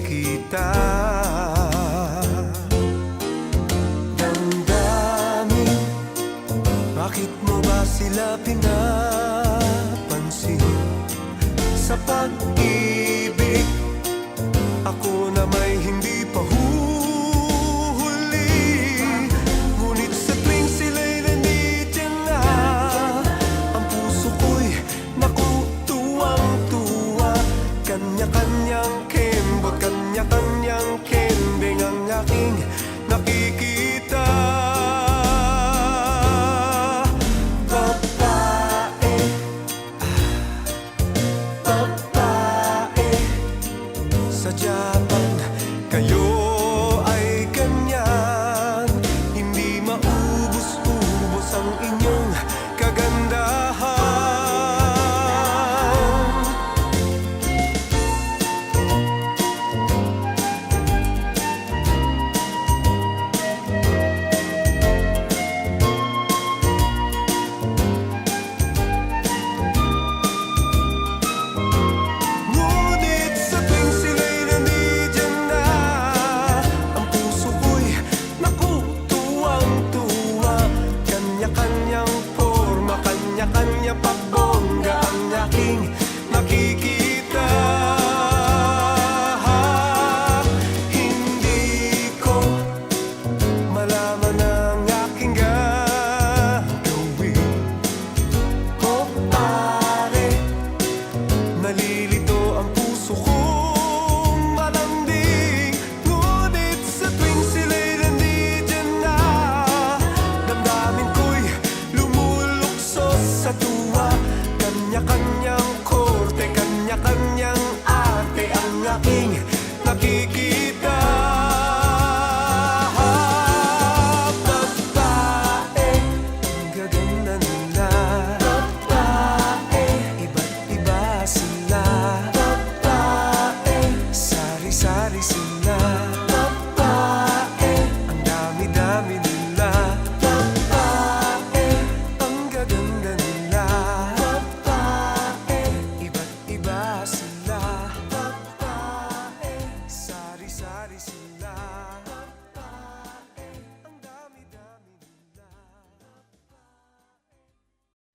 nakikita. Damdamin, bakit mo ba sila pinapansin? Sa pag-ibig, ako na may hindi pa huli. Ngunit sa tuwing sila'y nandiyan na, ang puso ko'y naku, tuwang-tuwa. Kanya-kanyang kembot, kanya-kanyang kembing ang aking nakikita. Sadya bang kayo ay ganyan? Hindi maubos-ubos ang inyong kagandahan. Kanya-kanya pagbongga ang aking nakikita. Hindi ko malaman ang aking gagawin. Oh pare, nalilito ang puso kong malambing. Ngunit sa tuwing sila'y nandiyan na, damdamin ko'y sa tuwa. Kanya-kanyang korte, kanya-kanyang arte ang aking nakikita. Babae, ang gaganda nila. Babae, iba't iba sila. Babae, sari-sari sila.